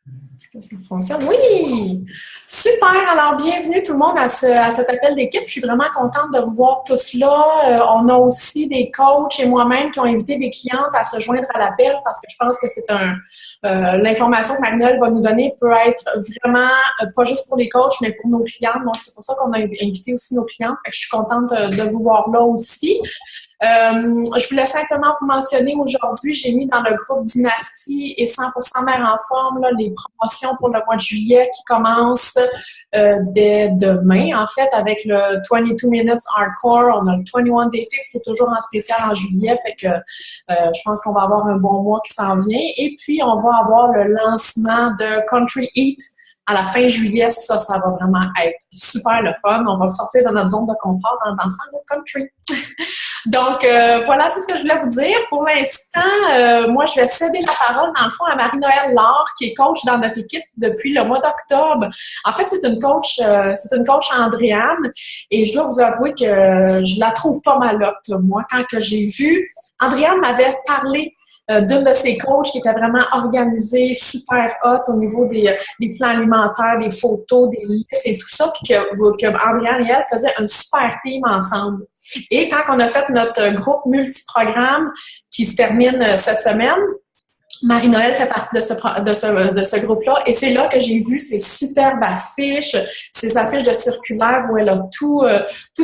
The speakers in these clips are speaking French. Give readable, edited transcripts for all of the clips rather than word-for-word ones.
Est-ce que ça fonctionne? Oui! Super! Alors, bienvenue tout le monde à cet appel d'équipe. Je suis vraiment contente de vous voir tous là. On a aussi des coachs et moi-même qui ont invité des clientes à se joindre à l'appel parce que je pense que l'information que Marie-Noël va nous donner peut être vraiment pas juste pour les coachs, mais pour nos clientes. Donc, c'est pour ça qu'on a invité aussi nos clientes. Fait que je suis contente de vous voir là aussi. Je voulais simplement vous mentionner aujourd'hui, j'ai mis dans le groupe Dynastie et 100% Mère en forme là, les promotions pour le mois de juillet qui commencent dès demain, en fait, avec le 22 Minutes Hardcore. On a le 21 Day Fix qui est toujours en spécial en juillet, fait que je pense qu'on va avoir un bon mois qui s'en vient. Et puis, on va avoir le lancement de Country Eat à la fin juillet. Ça va vraiment être super le fun. On va sortir de notre zone de confort en dansant le country. Donc, voilà, c'est ce que je voulais vous dire. Pour l'instant, moi, je vais céder la parole, dans le fond, à Marie-Noël Laure, qui est coach dans notre équipe depuis le mois d'octobre. En fait, c'est une coach Andréane, et je dois vous avouer que je la trouve pas mal haute, moi. Quand que j'ai vu, Andréane m'avait parlé d'une de ses coachs qui était vraiment organisée, super hot au niveau des plans alimentaires, des photos, des listes et tout ça, puis que Andréane et elle faisaient un super team ensemble. Et quand on a fait notre groupe multiprogramme qui se termine cette semaine, Marie-Noël fait partie de ce groupe-là et c'est là que j'ai vu ces superbes affiches, ces affiches de circulaire où elle a tout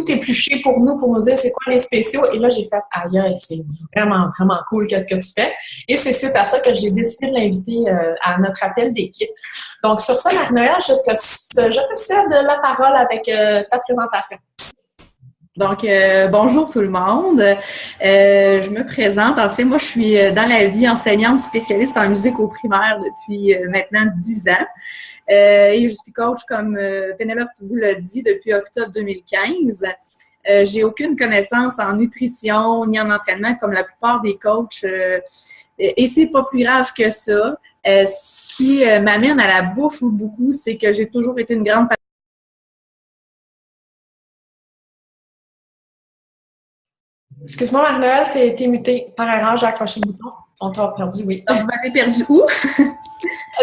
épluché pour nous dire c'est quoi les spéciaux. Et là, j'ai fait « Aïe, c'est vraiment, vraiment cool, qu'est-ce que tu fais? » Et c'est suite à ça que j'ai décidé de l'inviter à notre appel d'équipe. Donc, sur ça, Marie-Noël, je te cède la parole avec ta présentation. Donc, bonjour tout le monde. Je me présente. En fait, moi, je suis dans la vie enseignante spécialiste en musique au primaire depuis maintenant 10 ans. Et je suis coach, comme Pénélope vous l'a dit, depuis octobre 2015. J'ai aucune connaissance en nutrition ni en entraînement comme la plupart des coachs. Et c'est pas plus grave que ça. Ce qui m'amène à la bouffe beaucoup, c'est que j'ai toujours été une grande Excuse-moi, Marie-Noël, t'es mutée. Par erreur, j'ai accroché le bouton. On t'a perdu, oui. Vous m'avez perdu où?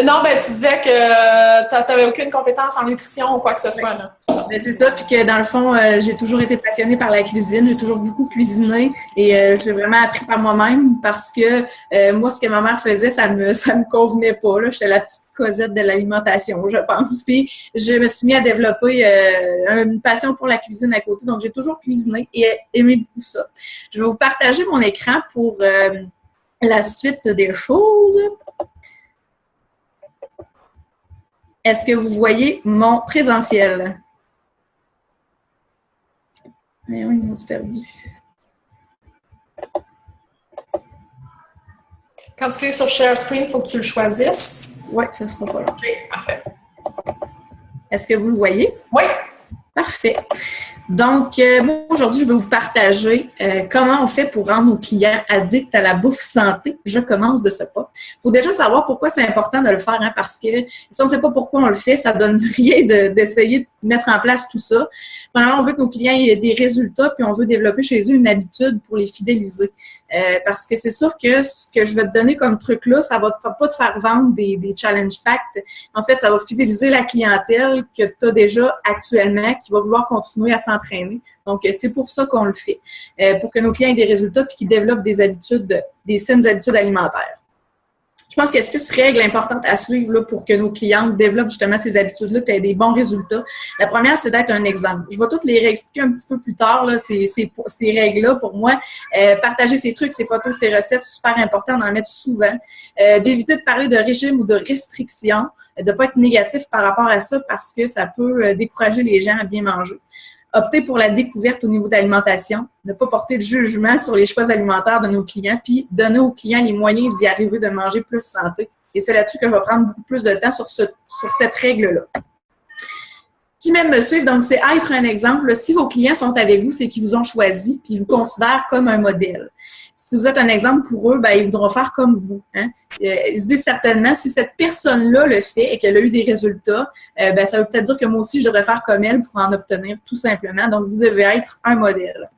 Non, ben tu disais que tu n'avais aucune compétence en nutrition ou quoi que ce soit. Là. Ben, c'est ça, puis que dans le fond, j'ai toujours été passionnée par la cuisine, j'ai toujours beaucoup cuisiné et j'ai vraiment appris par moi-même parce que moi, ce que ma mère faisait, ça me convenait pas. Là. J'étais la petite Cosette de l'alimentation, je pense. Puis je me suis mis à développer une passion pour la cuisine à côté, donc j'ai toujours cuisiné et aimé beaucoup ça. Je vais vous partager mon écran pour la suite des choses. Est-ce que vous voyez mon présentiel? Mais oui, ils m'ont perdu. Quand tu cliques sur Share Screen, il faut que tu le choisisses. Oui, ça ne sera pas là. OK, parfait. Est-ce que vous le voyez? Oui. Parfait. Donc, moi, aujourd'hui, je vais vous partager comment on fait pour rendre nos clients addicts à la bouffe santé. Je commence de ce pas. Il faut déjà savoir pourquoi c'est important de le faire, hein, parce que si on ne sait pas pourquoi on le fait, ça ne donne rien d'essayer de mettre en place tout ça. Premièrement, on veut que nos clients aient des résultats, puis on veut développer chez eux une habitude pour les fidéliser. Parce que c'est sûr que ce que je vais te donner comme truc là, ça ne va pas te faire vendre des challenge packs. En fait, ça va fidéliser la clientèle que tu as déjà actuellement, qui va vouloir continuer à s'entraîner. Donc, c'est pour ça qu'on le fait, pour que nos clients aient des résultats et qu'ils développent des saines habitudes alimentaires. Je pense qu'il y a 6 règles importantes à suivre là, pour que nos clients développent justement ces habitudes-là et aient des bons résultats. La première, c'est d'être un exemple. Je vais toutes les réexpliquer un petit peu plus tard, là, ces règles-là. Pour moi, partager ces trucs, ces photos, ces recettes, super important d'en mettre souvent. D'éviter de parler de régime ou de restriction, de ne pas être négatif par rapport à ça parce que ça peut décourager les gens à bien manger. Opter pour la découverte au niveau de l'alimentation, ne pas porter de jugement sur les choix alimentaires de nos clients, puis donner aux clients les moyens d'y arriver, de manger plus santé. Et c'est là-dessus que je vais prendre beaucoup plus de temps sur cette règle-là. Qui même me suivent, donc c'est être un exemple. Si vos clients sont avec vous, c'est qu'ils vous ont choisi, puis ils vous considèrent comme un modèle. Si vous êtes un exemple pour eux, ben, ils voudront faire comme vous. Hein? Ils se disent certainement, si cette personne-là le fait et qu'elle a eu des résultats, ben, ça veut peut-être dire que moi aussi, je devrais faire comme elle pour en obtenir, tout simplement. Donc, vous devez être un modèle.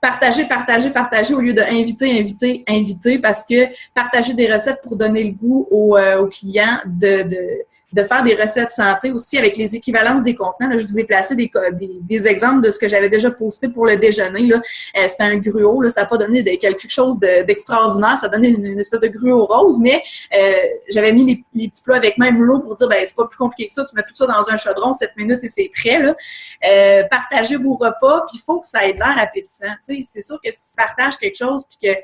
partager, partager, partager au lieu de inviter, inviter, inviter, parce que partager des recettes pour donner le goût aux clients de faire des recettes santé aussi avec les équivalences des contenants. Là, je vous ai placé des exemples de ce que j'avais déjà posté pour le déjeuner. Là. C'était un gruau. Là, ça n'a pas donné quelque chose d'extraordinaire. Ça a donné une espèce de gruau rose, mais j'avais mis les petits plats avec même l'eau pour dire, ben c'est pas plus compliqué que ça. Tu mets tout ça dans un chaudron, 7 minutes et c'est prêt. Là. Partagez vos repas, puis il faut que ça ait l'air appétissant. Tu sais, c'est sûr que si tu partages quelque chose, puis que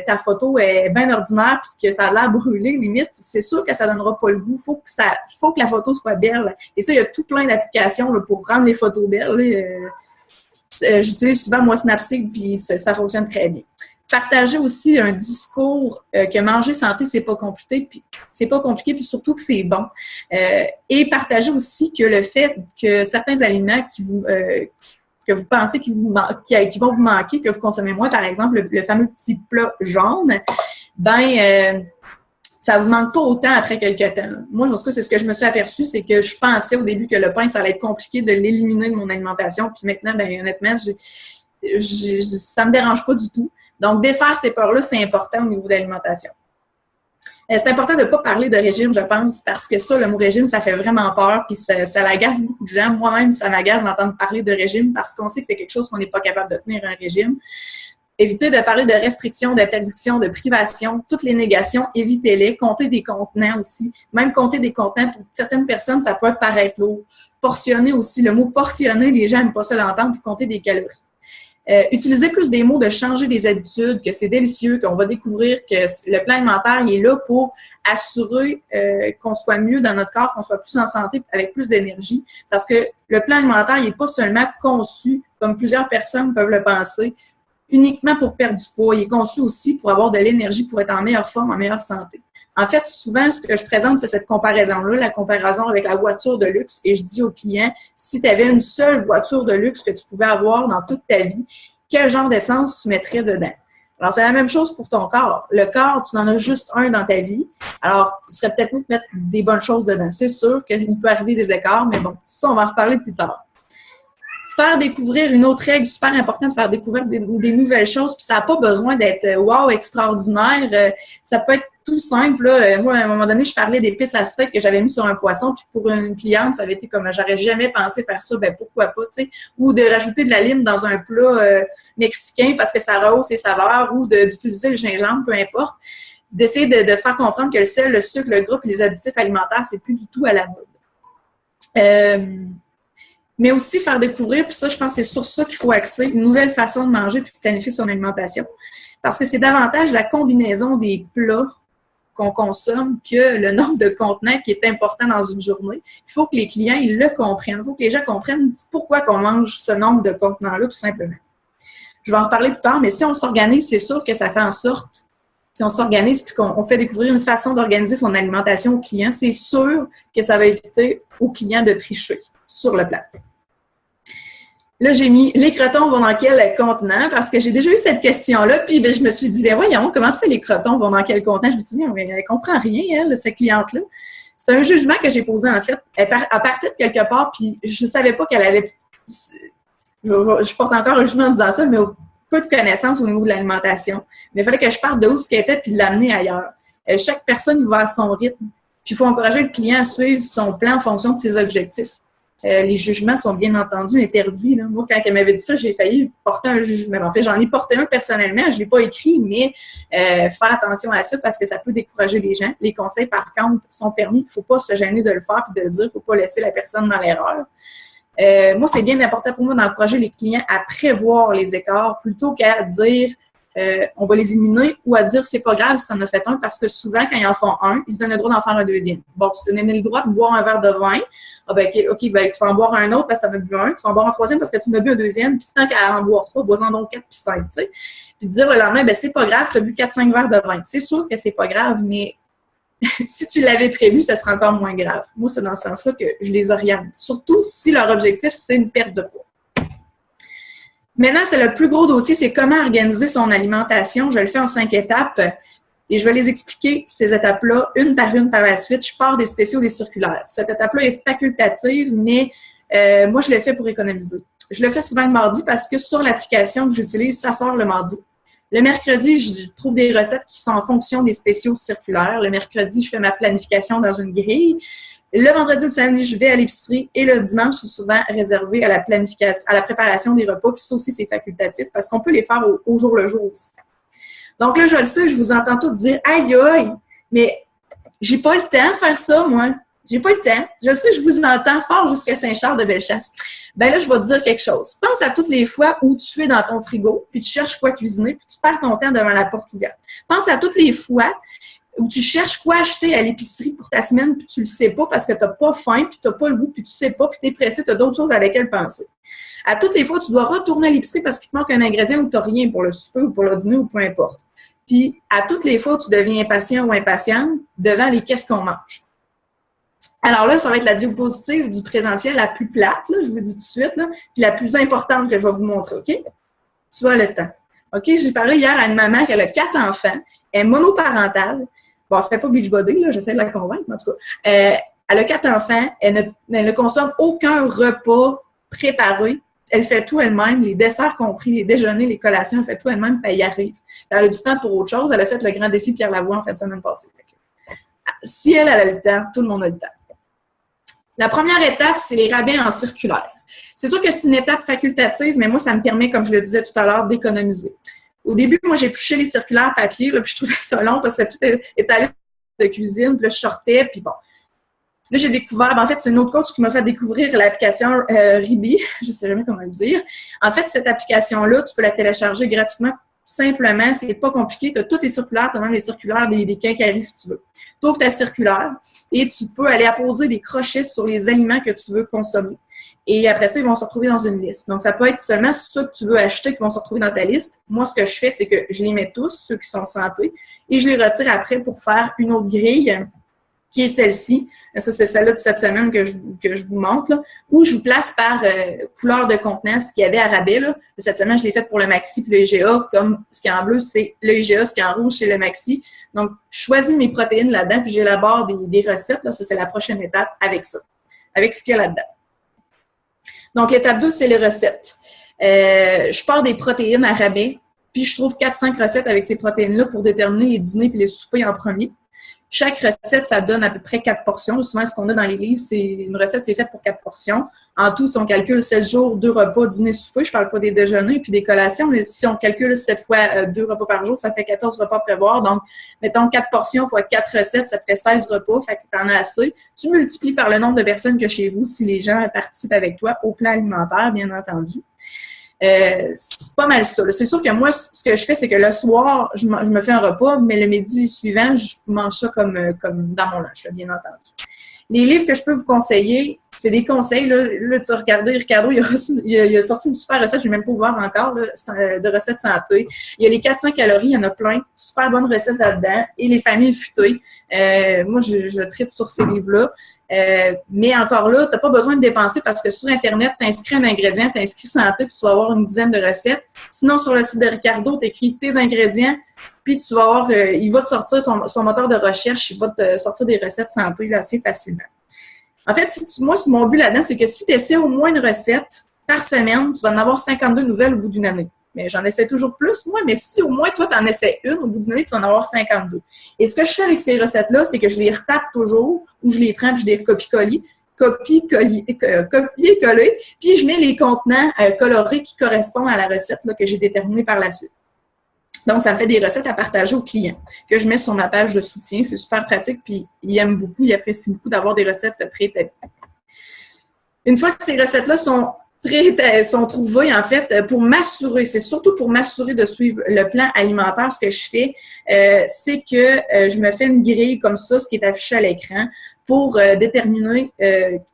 ta photo est bien ordinaire puis que ça a l'air brûlé, limite, c'est sûr que ça donnera pas le goût. Faut que la photo soit belle. Et ça, il y a tout plein d'applications là, pour rendre les photos belles. J'utilise souvent moi Snapseed puis ça fonctionne très bien. Partager aussi un discours que manger santé, c'est pas compliqué, puis surtout que c'est bon. Et partager aussi que le fait que certains aliments que vous pensez qui vont vous manquer, que vous consommez moins, par exemple, le fameux petit plat jaune, ça vous manque pas autant après quelques temps. Moi, en tout cas, c'est ce que je me suis aperçue, c'est que je pensais au début que le pain, ça allait être compliqué de l'éliminer de mon alimentation, puis maintenant, honnêtement, ça me dérange pas du tout. Donc, défaire ces peurs-là, c'est important au niveau de l'alimentation. C'est important de ne pas parler de régime, je pense, parce que ça, le mot régime, ça fait vraiment peur, puis ça l'agace beaucoup de gens. Moi-même, ça m'agace d'entendre parler de régime parce qu'on sait que c'est quelque chose qu'on n'est pas capable de tenir un régime. Évitez de parler de restrictions, d'interdiction, de privation, toutes les négations, évitez-les. Comptez des contenants aussi. Même compter des contenants, pour certaines personnes, ça peut paraître lourd. Portionner aussi. Le mot portionner, les gens n'aiment pas ça l'entendre pour compter des calories. Utilisez plus des mots de changer des habitudes, que c'est délicieux, qu'on va découvrir que le plan alimentaire il est là pour assurer qu'on soit mieux dans notre corps, qu'on soit plus en santé, avec plus d'énergie. Parce que le plan alimentaire, il n'est pas seulement conçu, comme plusieurs personnes peuvent le penser, uniquement pour perdre du poids. Il est conçu aussi pour avoir de l'énergie, pour être en meilleure forme, en meilleure santé. En fait, souvent, ce que je présente, c'est cette comparaison-là, la comparaison avec la voiture de luxe. Et je dis aux clients, si tu avais une seule voiture de luxe que tu pouvais avoir dans toute ta vie, quel genre d'essence tu mettrais dedans? Alors, c'est la même chose pour ton corps. Le corps, tu n'en as juste un dans ta vie. Alors, tu serais peut-être mieux de mettre des bonnes choses dedans. C'est sûr qu'il peut arriver des écarts, mais bon, ça, on va en reparler plus tard. Faire découvrir une autre règle, super important de faire découvrir des nouvelles choses, puis ça n'a pas besoin d'être wow, extraordinaire. Ça peut être tout simple. Là. Moi, à un moment donné, je parlais d'épices à steak que j'avais mis sur un poisson, puis pour une cliente, ça avait été comme j'aurais jamais pensé faire ça, ben pourquoi pas, tu sais. Ou de rajouter de la lime dans un plat mexicain parce que ça rehausse ses saveurs, ou d'utiliser le gingembre, peu importe. D'essayer de faire comprendre que le sel, le sucre, le gras et les additifs alimentaires, c'est plus du tout à la mode. Mais aussi faire découvrir, puis ça, je pense que c'est sur ça qu'il faut axer, une nouvelle façon de manger puis de planifier son alimentation. Parce que c'est davantage la combinaison des plats qu'on consomme que le nombre de contenants qui est important dans une journée. Il faut que les clients ils le comprennent. Il faut que les gens comprennent pourquoi on mange ce nombre de contenants-là, tout simplement. Je vais en reparler plus tard, mais si on s'organise, c'est sûr que ça fait en sorte, si on s'organise et qu'on fait découvrir une façon d'organiser son alimentation aux clients, c'est sûr que ça va éviter aux clients de tricher sur le plat. Là, j'ai mis les crotons vont dans quel contenant parce que j'ai déjà eu cette question-là. Puis je me suis dit, ben voyons, comment ça les crotons vont dans quel contenant? Je me suis dit, mais elle ne comprend rien, elle, cette cliente-là. C'est un jugement que j'ai posé, en fait. Elle partait de quelque part, puis je ne savais pas qu'elle avait. Je porte encore un jugement en disant ça, mais peu de connaissances au niveau de l'alimentation. Mais il fallait que je parte de où ce qu'elle était puis de l'amener ailleurs. Chaque personne va à son rythme. Puis il faut encourager le client à suivre son plan en fonction de ses objectifs. Les jugements sont bien entendu interdits. Là. Moi, quand elle m'avait dit ça, j'ai failli porter un jugement. En fait, j'en ai porté un personnellement, je ne l'ai pas écrit, mais faire attention à ça parce que ça peut décourager les gens. Les conseils, par contre, sont permis. Il ne faut pas se gêner de le faire et de le dire. Il ne faut pas laisser la personne dans l'erreur. Moi, c'est bien important pour moi d'encourager les clients à prévoir les écarts plutôt qu'à dire on va les éliminer ou à dire c'est pas grave si tu en as fait un parce que souvent, quand ils en font un, ils se donnent le droit d'en faire un deuxième. Bon, tu te donnes le droit de boire un verre de vin. Ah ben, OK, ben, tu vas en boire un autre parce que tu en as bu un. Tu vas en boire un troisième parce que tu en as bu un deuxième. Puis tant qu'à en boire trois, bois-en donc 4 puis 5, tu sais. Puis dire le lendemain, ben c'est pas grave, tu as bu 4-5 verres de vin. C'est sûr que c'est pas grave, mais si tu l'avais prévu, ça serait encore moins grave. Moi, c'est dans ce sens-là que je les oriente. Surtout si leur objectif, c'est une perte de poids. Maintenant, c'est le plus gros dossier, c'est comment organiser son alimentation. Je le fais en 5 étapes et je vais les expliquer, ces étapes-là, une par la suite. Je pars des spéciaux, des circulaires. Cette étape-là est facultative, mais moi, je l'ai fait pour économiser. Je le fais souvent le mardi parce que sur l'application que j'utilise, ça sort le mardi. Le mercredi, je trouve des recettes qui sont en fonction des spéciaux circulaires. Le mercredi, je fais ma planification dans une grille. Le vendredi ou le samedi, je vais à l'épicerie. Et le dimanche, c'est souvent réservé à la planification, à la préparation des repas. Puis ça aussi, c'est facultatif parce qu'on peut les faire au jour le jour aussi. Donc là, je le sais, je vous entends tous dire « Aïe, aïe! » Mais j'ai pas le temps de faire ça, moi. J'ai pas le temps. Je le sais, je vous entends fort jusqu'à Saint-Charles-de-Bellechasse. Ben là, je vais te dire quelque chose. Pense à toutes les fois où tu es dans ton frigo, puis tu cherches quoi cuisiner, puis tu perds ton temps devant la porte ouverte. Pense à toutes les fois où tu cherches quoi acheter à l'épicerie pour ta semaine, puis tu le sais pas parce que tu n'as pas faim, puis tu n'as pas le goût, puis tu sais pas, puis tu es pressé, tu as d'autres choses à lesquelles penser. À toutes les fois, tu dois retourner à l'épicerie parce qu'il te manque un ingrédient ou tu n'as rien pour le souper ou pour le dîner ou peu importe. Puis, à toutes les fois, tu deviens impatient ou impatiente devant les qu'est-ce qu'on mange. Alors là, ça va être la diapositive du présentiel la plus plate, là, je vous le dis tout de suite, là, puis la plus importante que je vais vous montrer, OK? Tu as le temps. OK? J'ai parlé hier à une maman qui a 4 enfants, elle est monoparentale. Bon, elle ne fait pas Beachbody, là, j'essaie de la convaincre, mais en tout cas. Elle a 4 enfants, elle ne consomme aucun repas préparé. Elle fait tout elle-même, les desserts compris, les déjeuners, les collations, elle fait tout elle-même, puis elle y arrive. Elle a du temps pour autre chose. Elle a fait le grand défi Pierre Lavoie en fin de semaine passée. Si elle a le temps, tout le monde a le temps. La première étape, c'est les rabais en circulaire. C'est sûr que c'est une étape facultative, mais moi, ça me permet, comme je le disais tout à l'heure, d'économiser. Au début, moi, j'épluchais les circulaires papier, là, puis je trouvais ça long parce que tout est allé de cuisine, puis là, je sortais, puis bon. Là, j'ai découvert, en fait, c'est une autre coach qui m'a fait découvrir l'application Ribi, je ne sais jamais comment le dire. En fait, cette application-là, tu peux la télécharger gratuitement. Simplement, c'est pas compliqué. Tu as tous les circulaires, tu as même les circulaires des quincailleries si tu veux. Tu ouvres ta circulaire et tu peux aller apposer des crochets sur les aliments que tu veux consommer. Et après ça, ils vont se retrouver dans une liste. Donc, ça peut être seulement ceux que tu veux acheter qui vont se retrouver dans ta liste. Moi, ce que je fais, c'est que je les mets tous, ceux qui sont santé, et je les retire après pour faire une autre grille qui est celle-ci. Ça, c'est celle-là de cette semaine que je vous montre, là, où je vous place par couleur de contenant ce qu'il y avait à rabais. Là. Cette semaine, je l'ai faite pour le Maxi puis le IGA. Comme ce qui est en bleu, c'est le IGA, ce qui est en rouge, c'est le Maxi. Donc, je choisis mes protéines là-dedans puis j'élabore des recettes. Là. Ça, c'est la prochaine étape avec ça, avec ce qu'il y a là-dedans. Donc, l'étape 2, c'est les recettes. Je pars des protéines à rabais, puis je trouve 4-5 recettes avec ces protéines-là pour déterminer les dîners et les soupers en premier. Chaque recette, ça donne à peu près 4 portions. Souvent, ce qu'on a dans les livres, c'est une recette, c'est faite pour 4 portions. En tout, si on calcule 7 jours, 2 repas, dîner, souper, je ne parle pas des déjeuners puis des collations, mais si on calcule 7 fois 2 repas par jour, ça fait 14 repas à prévoir. Donc, mettons 4 portions fois 4 recettes, ça te fait 16 repas, fait que tu en as assez. Tu multiplies par le nombre de personnes que chez vous, si les gens participent avec toi au plan alimentaire, bien entendu. C'est pas mal ça. C'est sûr que moi, ce que je fais, c'est que le soir, je me fais un repas, mais le midi suivant, je mange ça comme dans mon lunch, là, bien entendu. Les livres que je peux vous conseiller, c'est des conseils. Là tu as regardé, Ricardo, il a sorti une super recette, je ne vais même pas ouvert encore, là, de recettes santé. Il y a les 400 calories, il y en a plein. Super bonnes recettes là-dedans. Et les familles futées. Moi, je traite sur ces livres-là. Mais encore là, tu n'as pas besoin de dépenser parce que sur Internet, tu inscris un ingrédient, tu inscris santé, puis tu vas avoir une dizaine de recettes. Sinon, sur le site de Ricardo, tu écris tes ingrédients, puis tu vas avoir, il va te sortir son moteur de recherche, il va te sortir des recettes santé là, assez facilement. En fait, moi, mon but là-dedans, c'est que si tu essaies au moins une recette par semaine, tu vas en avoir 52 nouvelles au bout d'une année. Mais j'en essaie toujours plus, moi, mais si au moins, toi, tu en essaies une, au bout d'une année, tu vas en avoir 52. Et ce que je fais avec ces recettes-là, c'est que je les retape toujours, ou je les prends et je les copie-coller, copier-coller, puis je mets les contenants colorés qui correspondent à la recette là, que j'ai déterminée par la suite. Donc, ça me fait des recettes à partager aux clients que je mets sur ma page de soutien. C'est super pratique, puis ils aiment beaucoup, ils apprécient beaucoup d'avoir des recettes préétablies. Une fois que ces recettes-là sont trouvées, en fait, pour m'assurer, c'est surtout pour m'assurer de suivre le plan alimentaire, ce que je fais, c'est que je me fais une grille comme ça, ce qui est affiché à l'écran, pour déterminer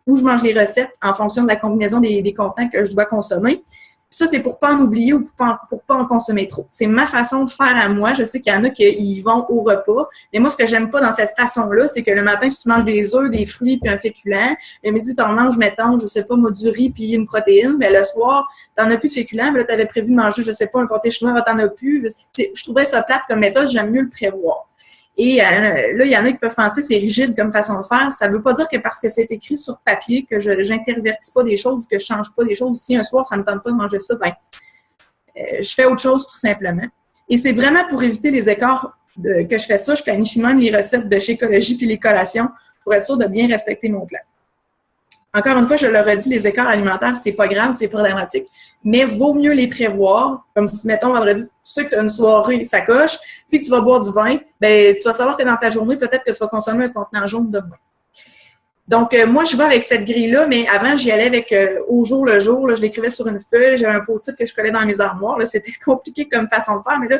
où je mange les recettes en fonction de la combinaison des contenants que je dois consommer. Ça, c'est pour pas en oublier ou pour pas en consommer trop. C'est ma façon de faire à moi. Je sais qu'il y en a qui vont au repas. Mais moi, ce que j'aime pas dans cette façon-là, c'est que le matin, si tu manges des œufs, des fruits puis un féculent, le midi, tu en manges, mettons, je sais pas, moi, du riz puis une protéine. Mais le soir, t'en as plus de féculents. Mais là, tu avais prévu de manger, je sais pas, un pâté chinois, t'en as plus. Je trouvais ça plate comme méthode. J'aime mieux le prévoir. Et là, il y en a qui peuvent penser que c'est rigide comme façon de faire. Ça ne veut pas dire que parce que c'est écrit sur papier que je n'intervertis pas des choses, que je ne change pas des choses. Si un soir, ça ne me tente pas de manger ça, je fais autre chose tout simplement. Et c'est vraiment pour éviter les écarts que je fais ça. Je planifie même les recettes de chez Écologie puis les collations pour être sûr de bien respecter mon plan. Encore une fois, je le redis, les écarts alimentaires, c'est pas grave, c'est problématique, mais vaut mieux les prévoir. Comme si, mettons, vendredi, tu sais que tu as une soirée, ça coche, puis que tu vas boire du vin, ben tu vas savoir que dans ta journée, peut-être que tu vas consommer un contenant jaune de vin. Donc, moi, je vais avec cette grille-là, mais avant, j'y allais avec au jour le jour. Là, je l'écrivais sur une feuille, j'avais un post-it que je collais dans mes armoires. Là, c'était compliqué comme façon de faire, mais là,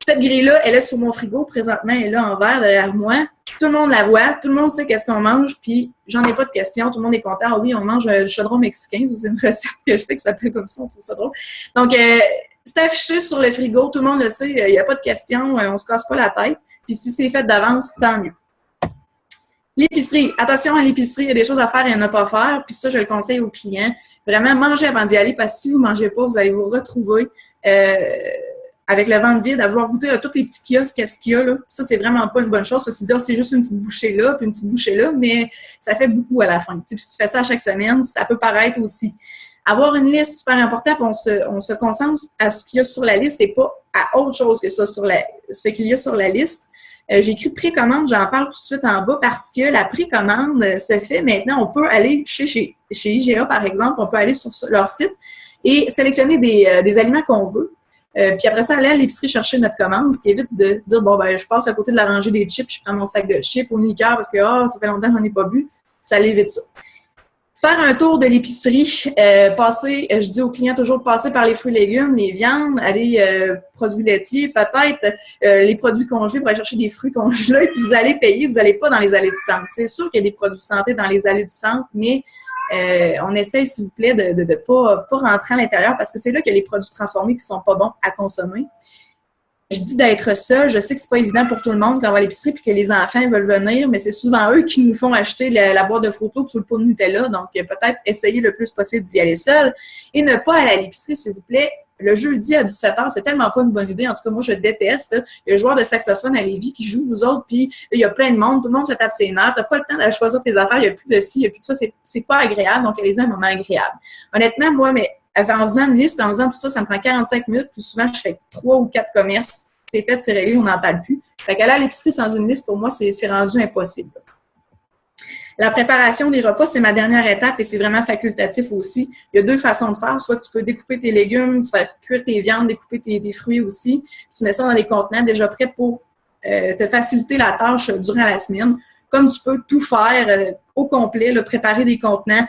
cette grille-là, elle est sur mon frigo. Présentement, elle est là en verre derrière moi. Tout le monde la voit. Tout le monde sait qu'est-ce qu'on mange. Puis, j'en ai pas de questions. Tout le monde est content. Ah oui, on mange du chaudron mexicain. C'est une recette que je fais qui s'appelle comme ça. On trouve ça drôle. Donc, c'est affiché sur le frigo. Tout le monde le sait. Il n'y a pas de questions. On se casse pas la tête. Puis, si c'est fait d'avance, tant mieux. L'épicerie. Attention à l'épicerie. Il y a des choses à faire et à ne pas faire. Puis ça, je le conseille aux clients. Vraiment, mangez avant d'y aller parce que si vous ne mangez pas, vous allez vous retrouver avec le ventre vide, à vouloir goûter à tous les petits kiosques, qu'est-ce qu'il y a là. Ça, c'est vraiment pas une bonne chose. Se dire, c'est juste une petite bouchée là, puis une petite bouchée là, mais ça fait beaucoup à la fin. Puis si tu fais ça chaque semaine, ça peut paraître aussi. Avoir une liste, super important, puis on se concentre à ce qu'il y a sur la liste et pas à autre chose que ça sur ce qu'il y a sur la liste. J'ai écrit précommande, j'en parle tout de suite en bas parce que la précommande se fait maintenant. On peut aller chez IGA, par exemple, on peut aller sur leur site et sélectionner des aliments qu'on veut. Puis après ça, aller à l'épicerie chercher notre commande, ce qui évite de dire, bon, je passe à côté de la rangée des chips, je prends mon sac de chips au liqueur parce que, ça fait longtemps que j'en ai pas bu. Ça l'évite ça. Faire un tour de l'épicerie, passer, je dis aux clients toujours de passer par les fruits et légumes, les viandes, aller produits laitiers, peut-être les produits congelés pour aller chercher des fruits congelés, puis vous allez payer, vous n'allez pas dans les allées du centre. C'est sûr qu'il y a des produits de santé dans les allées du centre, mais on essaye, s'il vous plaît, de ne pas rentrer à l'intérieur parce que c'est là qu'il y a les produits transformés qui ne sont pas bons à consommer. Je dis d'être seul. Je sais que c'est pas évident pour tout le monde quand on va à l'épicerie et que les enfants veulent venir, mais c'est souvent eux qui nous font acheter la boîte de Fruit-Loops sous le pot de Nutella. Donc, peut-être essayer le plus possible d'y aller seul et ne pas aller à l'épicerie, s'il vous plaît. Le jeudi à 17h, c'est tellement pas une bonne idée. En tout cas, moi, je déteste. Il y a un joueur de saxophone à Lévis qui joue, nous autres, puis il y a plein de monde. Tout le monde se tape ses nerfs. T'as pas le temps d'aller choisir tes affaires. Il n'y a plus de ci, il n'y a plus de ça. C'est pas agréable. Donc, allez-y un moment agréable. Honnêtement, moi, en faisant une liste, en faisant tout ça, ça me prend 45 minutes. Puis souvent, je fais 3 ou 4 commerces. C'est fait, c'est réglé, on n'en parle plus. Fait qu'aller à l'épicerie sans une liste, pour moi, c'est rendu impossible. La préparation des repas, c'est ma dernière étape et c'est vraiment facultatif aussi. Il y a deux façons de faire. Soit tu peux découper tes légumes, tu vas cuire tes viandes, découper tes fruits aussi. Tu mets ça dans des contenants déjà prêts pour te faciliter la tâche durant la semaine. Comme tu peux tout faire au complet, là, préparer des contenants,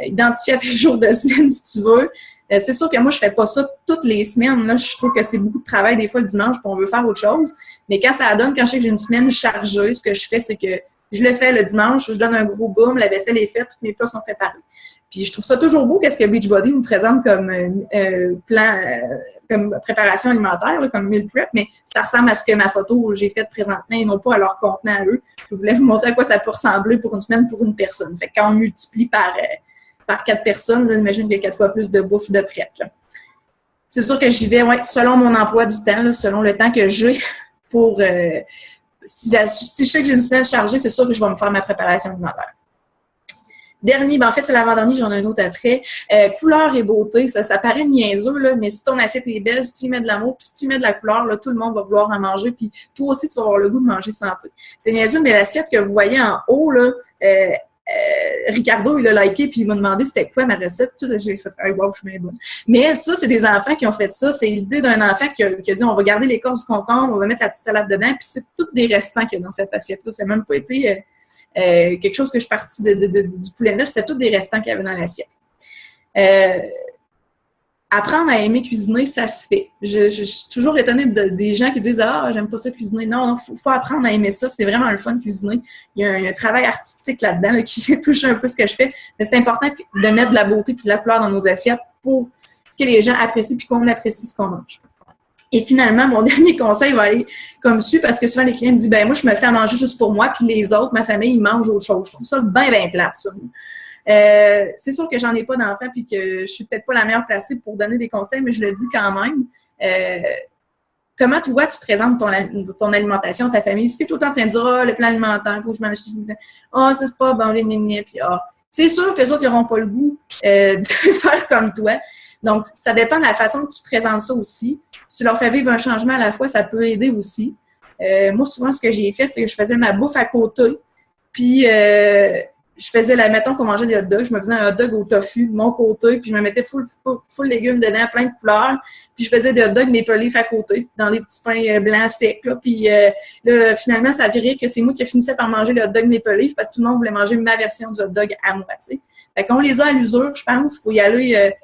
identifier à tes jours de semaine si tu veux. C'est sûr que moi, je fais pas ça toutes les semaines. Là, je trouve que c'est beaucoup de travail des fois le dimanche, puis on veut faire autre chose. Mais quand ça donne, quand je sais que j'ai une semaine chargée, ce que je fais, c'est que je le fais le dimanche, je donne un gros boom, la vaisselle est faite, tous mes plats sont préparés. Puis je trouve ça toujours beau qu'est-ce que Beachbody nous présente comme plan, comme préparation alimentaire, là, comme meal prep, mais ça ressemble à ce que ma photo que j'ai faite présentement et non pas à leur contenant à eux. Je voulais vous montrer à quoi ça peut ressembler pour une semaine pour une personne. Fait que quand on multiplie par 4 personnes, là, j'imagine qu'il y a 4 fois plus de bouffe de prête. Là. C'est sûr que j'y vais selon mon emploi du temps, là, selon le temps que j'ai pour... si je sais que j'ai une semaine chargée, c'est sûr que je vais me faire ma préparation alimentaire. Dernier, en fait, c'est l'avant-dernier, j'en ai un autre après. Couleur et beauté, ça paraît niaiseux, là, mais si ton assiette est belle, si tu y mets de l'amour, puis si tu y mets de la couleur, là, tout le monde va vouloir en manger, puis toi aussi, tu vas avoir le goût de manger santé. C'est niaiseux, mais l'assiette que vous voyez en haut, là, Ricardo, il a liké, puis il m'a demandé c'était quoi ma recette. J'ai fait « wow, je suis bien bonne ». Mais ça, c'est des enfants qui ont fait ça. C'est l'idée d'un enfant qui a dit « on va garder l'écorce du concombre, on va mettre la petite salade dedans », puis c'est tous des restants qu'il y a dans cette assiette-là. Ça n'a même pas été quelque chose que je suis partie du poulet neuf, c'était tous des restants qu'il y avait dans l'assiette. Apprendre à aimer cuisiner, ça se fait. Je suis toujours étonnée des gens qui disent « ah, j'aime pas ça cuisiner ». Non, faut apprendre à aimer ça. C'est vraiment le fun de cuisiner. Il y a un travail artistique là-dedans là, qui touche un peu ce que je fais. Mais c'est important de mettre de la beauté et de la couleur dans nos assiettes pour que les gens apprécient et qu'on apprécie ce qu'on mange. Et finalement, mon dernier conseil va aller comme suit, parce que souvent les clients me disent « ben moi, je me fais à manger juste pour moi, puis les autres, ma famille, ils mangent autre chose ». Je trouve ça bien plate, ça. C'est sûr que j'en ai pas d'enfants puis que je suis peut-être pas la meilleure placée pour donner des conseils, mais je le dis quand même. comment toi, tu présentes ton alimentation à ta famille. Si tu es tout le temps en train de dire « Ah, le plan alimentaire, il faut que je mange... Ah, ça, c'est pas bon, puis ah. » C'est sûr que les autres n'auront pas le goût de faire comme toi. Donc, ça dépend de la façon que tu présentes ça aussi. Si tu leur fais vivre un changement à la fois, ça peut aider aussi. Moi, souvent, ce que j'ai fait, c'est que je faisais ma bouffe à côté. Puis, je faisais, mettons qu'on mangeait des hot dogs, je me faisais un hot dog au tofu de mon côté, puis je me mettais full légumes dedans, plein de couleurs. Puis, je faisais des hot dogs maple leaf à côté, dans des petits pains blancs secs. Là. Puis, là, finalement, ça virait que c'est moi qui finissais par manger le hot dog maple leaf parce que tout le monde voulait manger ma version du hot dog à moi, tu sais. Fait qu'on les a à l'usure, je pense. Il faut y aller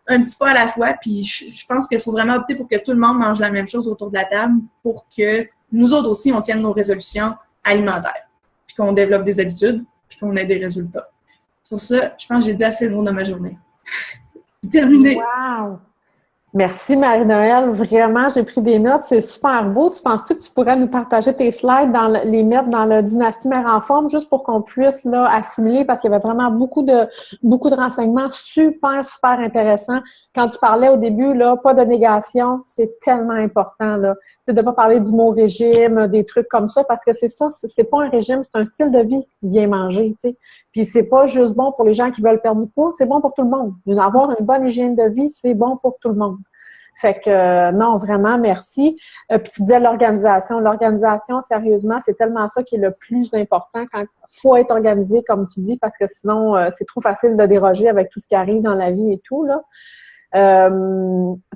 un petit pas à la fois. Puis, je pense qu'il faut vraiment opter pour que tout le monde mange la même chose autour de la table pour que nous autres aussi, on tienne nos résolutions alimentaires. Puis qu'on développe des habitudes, puis qu'on ait des résultats. Sur ça, je pense que j'ai dit assez de mots dans ma journée. C'est terminé. Wow! Merci Marie-Noëlle. Vraiment, j'ai pris des notes. C'est super beau. Tu penses-tu que tu pourrais nous partager tes slides, les mettre dans le Dynastie Mère en Forme, juste pour qu'on puisse là, assimiler, parce qu'il y avait vraiment beaucoup de renseignements super, super intéressants. Quand tu parlais au début, là, pas de négation, c'est tellement important. Là. Tu sais, de pas parler du mot régime, des trucs comme ça, parce que c'est ça, c'est pas un régime, c'est un style de vie bien manger. Tu sais. Puis c'est pas juste bon pour les gens qui veulent perdre du poids, c'est bon pour tout le monde. Avoir une bonne hygiène de vie, c'est bon pour tout le monde. Fait que non, vraiment, merci. Puis tu disais l'organisation. L'organisation, sérieusement, c'est tellement ça qui est le plus important quand il faut être organisé, comme tu dis, parce que sinon, c'est trop facile de déroger avec tout ce qui arrive dans la vie et tout, là.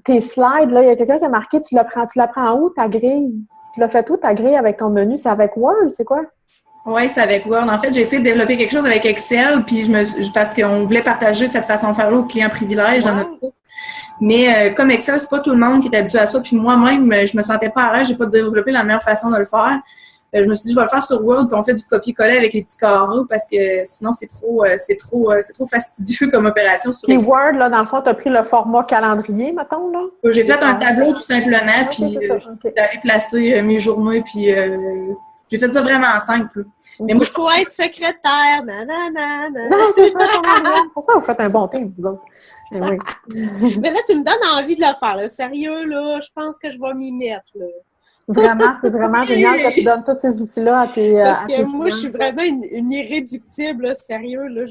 Tes slides, là, il y a quelqu'un qui a marqué, tu la prends où, ta grille? Tu l'as fait où, ta grille, avec ton menu? C'est avec Word, c'est quoi? Oui, c'est avec Word. En fait, j'ai essayé de développer quelque chose avec Excel, puis parce qu'on voulait partager cette façon de faire-là aux clients privilèges dans notre groupe. Mais comme Excel, c'est pas tout le monde qui est habitué à ça. Puis moi-même, je me sentais pas à l'aise, j'ai pas développé la meilleure façon de le faire. Je me suis dit, je vais le faire sur Word, puis on fait du copier-coller avec les petits carreaux parce que sinon, c'est trop fastidieux comme opération sur Excel. Puis Word, là, dans le fond, tu as pris le format calendrier, mettons, là? J'ai fait un tableau tout simplement, puis j'ai allé placer mes journées, puis j'ai fait ça vraiment simple. Mais moi, je pourrais être secrétaire, nanana. Non, c'est ça, pour ça, vous faites un bon team, vous autres. Oui. Mais là, tu me donnes envie de le faire, là. Sérieux, là, je pense que je vais m'y mettre, là. Vraiment, c'est vraiment génial que tu donnes tous ces outils-là à tes Parce que clients. moi, je suis vraiment une irréductible, là, sérieux, là.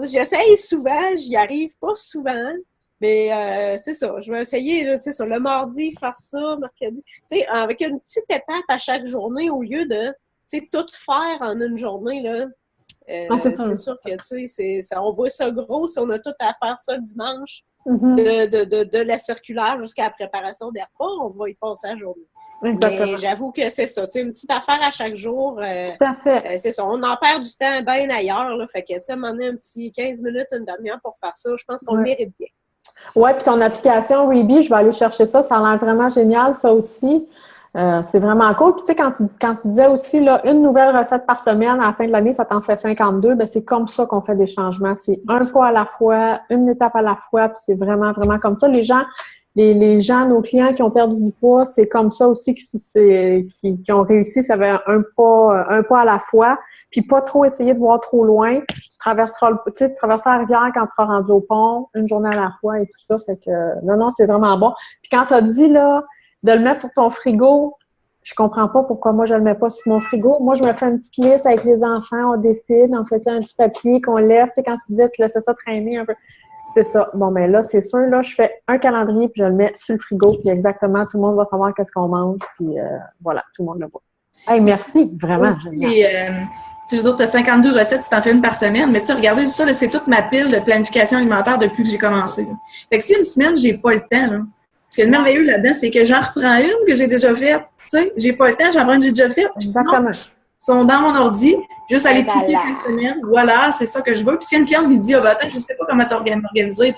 J'essaye souvent, j'y arrive pas souvent, mais c'est ça. Je vais essayer, là, tu sais, le mardi, faire ça, mercredi. Tu sais, avec une petite étape à chaque journée au lieu de, tu sais, tout faire en une journée, là. C'est sûr que, tu sais, on voit ça gros si on a tout à faire ça dimanche, de la circulaire jusqu'à la préparation des repas, on va y passer la journée. Exactement. Mais j'avoue que c'est ça, tu sais, une petite affaire à chaque jour. Tout à fait. C'est ça, on en perd du temps bien ailleurs, là, fait que, tu sais, à un moment donné, un petit 15 minutes, une demi-heure pour faire ça, je pense qu'on le mérite bien. Oui, puis ton application Reebee, je vais aller chercher ça, ça a l'air vraiment génial, ça aussi. C'est vraiment cool. Puis tu sais, quand tu disais aussi, là, une nouvelle recette par semaine, à la fin de l'année, ça t'en fait 52, bien c'est comme ça qu'on fait des changements. C'est un pas à la fois, une étape à la fois, puis c'est vraiment, vraiment comme ça. Les gens, nos clients qui ont perdu du poids, c'est comme ça aussi qui ont réussi. Ça avait un pas à la fois, puis pas trop essayer de voir trop loin. Tu traverseras la rivière quand tu seras rendu au pont, une journée à la fois et tout ça. Fait que non, c'est vraiment bon. Puis quand tu as dit, là, de le mettre sur ton frigo, je comprends pas pourquoi moi je le mets pas sur mon frigo. Moi, je me fais une petite liste avec les enfants, on décide, on fait ça un petit papier qu'on laisse. Tu sais, quand tu disais, tu laissais ça traîner un peu. C'est ça. Bon, mais là, c'est sûr, là, je fais un calendrier puis je le mets sur le frigo, puis exactement, tout le monde va savoir qu'est-ce qu'on mange, puis voilà, tout le monde le voit. Hey, merci, vraiment. Tu as 52 recettes, tu t'en fais une par semaine, mais tu sais, regardez ça, là, c'est toute ma pile de planification alimentaire depuis que j'ai commencé. Là. Fait que si une semaine, j'ai pas le temps, là, ce qui est merveilleux là-dedans, c'est que j'en reprends une que j'ai déjà faite. Tu sais, j'ai pas le temps, j'en prends une que j'ai déjà faite. Exactement. Ils sont dans mon ordi, juste aller cliquer cette semaine. Voilà, c'est ça que je veux. Puis si une cliente me dit, ah, ben attends, je sais pas comment t'organiser,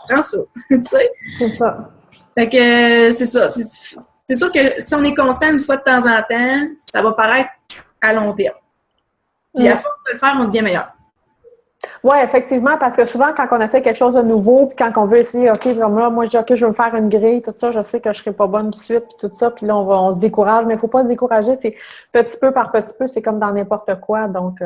prends ça. Tu sais? C'est ça. Fait que c'est ça. C'est sûr que si on est constant une fois de temps en temps, ça va paraître à long terme. Puis à force de le faire, on devient meilleur. Oui, effectivement, parce que souvent, quand on essaie quelque chose de nouveau, puis quand on veut essayer, OK, comme là, moi, je dis, OK, je veux me faire une grille, tout ça, je sais que je ne serai pas bonne tout de suite, puis tout ça, puis là, on se décourage, mais il ne faut pas se décourager, c'est petit peu par petit peu, c'est comme dans n'importe quoi, donc...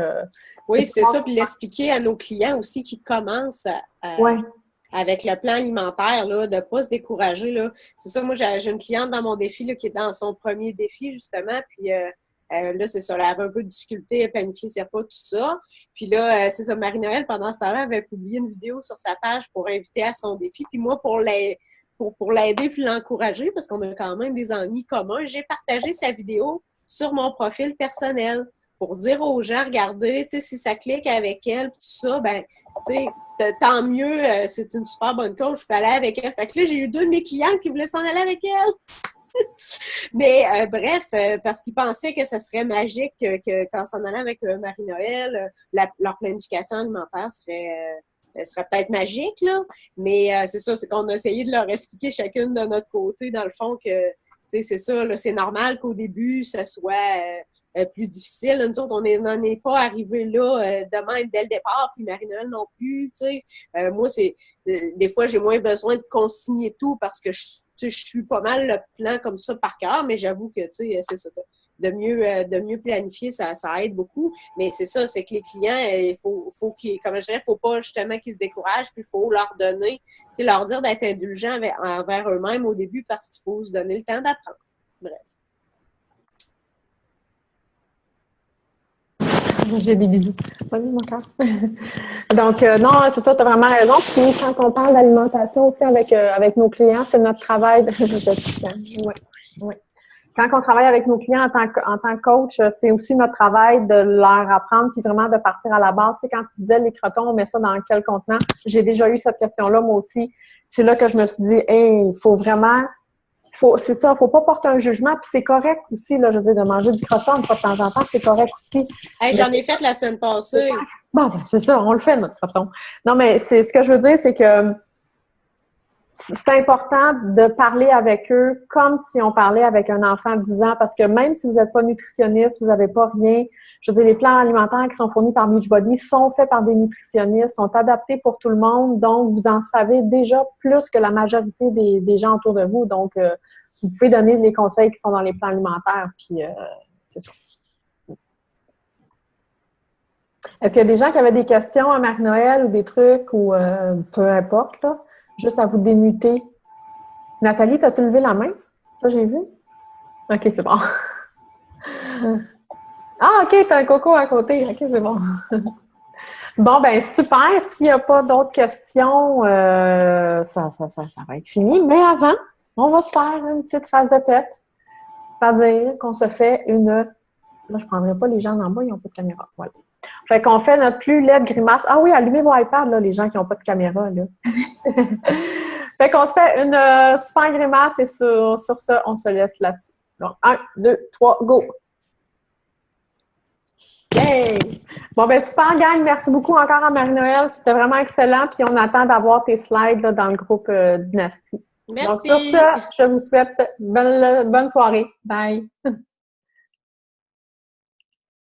oui, c'est ça, puis l'expliquer à nos clients aussi qui commencent à avec le plan alimentaire, là, de ne pas se décourager. Là. C'est ça, moi, j'ai une cliente dans mon défi là, qui est dans son premier défi, justement, puis là, c'est ça, elle avait un peu de difficulté à planifier ses repas, tout ça. Puis là, c'est ça, Marie-Noël, pendant ce temps-là, avait publié une vidéo sur sa page pour inviter à son défi. Puis moi, pour l'aider puis l'encourager, parce qu'on a quand même des amis communs, j'ai partagé sa vidéo sur mon profil personnel pour dire aux gens, regardez, tu sais, si ça clique avec elle, tout ça, ben, tu sais, tant mieux, c'est une super bonne coach, je peux aller avec elle. Fait que là, j'ai eu 2 de mes clients qui voulaient s'en aller avec elle. Mais bref, parce qu'ils pensaient que ce serait magique que quand on s'en allait avec Marie-Noël, leur planification alimentaire serait peut-être magique, là. Mais c'est ça, c'est qu'on a essayé de leur expliquer chacune de notre côté, dans le fond, que, tu sais, c'est ça, là, c'est normal qu'au début, ça soit plus difficile. Nous autres, on n'en est pas arrivés là de même dès le départ, puis Marie-Noël non plus, tu sais. Moi, des fois, j'ai moins besoin de consigner tout parce que je suis pas mal le plan comme ça par cœur, mais j'avoue que, tu sais, c'est ça. De mieux planifier, ça aide beaucoup. Mais c'est ça, c'est que les clients, il faut qu'ils, comme je dirais, faut pas justement qu'ils se découragent, puis il faut leur donner, tu sais, leur dire d'être indulgents envers eux-mêmes au début parce qu'il faut se donner le temps d'apprendre. Bref. J'ai des bisous. Salut, mon cœur. Donc, non, c'est ça, tu as vraiment raison. Puis, quand on parle d'alimentation aussi avec nos clients, c'est notre travail. Oui. Quand on travaille avec nos clients en tant que coach, c'est aussi notre travail de leur apprendre puis vraiment de partir à la base. Tu sais, quand tu disais les crotons, on met ça dans quel contenant? J'ai déjà eu cette question-là, moi aussi. C'est là que je me suis dit, hey, il faut vraiment... c'est ça, faut pas porter un jugement, puis c'est correct aussi, là, je veux dire, de manger du croissant une fois de temps en temps, c'est correct aussi. Hey, j'en ai fait la semaine passée. Bon, c'est ça, on le fait, notre croissant. Non, mais ce que je veux dire, c'est que c'est important de parler avec eux comme si on parlait avec un enfant de 10 ans, parce que même si vous n'êtes pas nutritionniste, vous n'avez pas rien, je veux dire, les plans alimentaires qui sont fournis par Beachbody sont faits par des nutritionnistes, sont adaptés pour tout le monde, donc vous en savez déjà plus que la majorité des gens autour de vous, donc vous pouvez donner les conseils qui sont dans les plans alimentaires, puis c'est ça. Est-ce qu'il y a des gens qui avaient des questions à Marie-Noël ou des trucs, ou peu importe, là? Juste à vous démuter. Nathalie, t'as-tu levé la main? Ça, j'ai vu? OK, c'est bon. Ah, OK, t'as un coco à côté. OK, c'est bon. Bon, ben super. S'il n'y a pas d'autres questions, ça va être fini. Mais avant, on va se faire une petite phase de pep. C'est-à-dire qu'on se fait une... Là, je ne prendrai pas les gens en bas, ils n'ont pas de caméra. Voilà. Fait qu'on fait notre plus laide grimace. Ah oui, allumez vos iPads, là, les gens qui n'ont pas de caméra, là. Fait qu'on se fait une super grimace et sur ça, on se laisse là-dessus. Donc, 1, 2, 3, go! Yay! Bon, ben super, gang. Merci beaucoup encore à Marie-Noël. C'était vraiment excellent. Puis on attend d'avoir tes slides là, dans le groupe Dynastie. Merci. Donc, sur ça, je vous souhaite bonne soirée. Bye!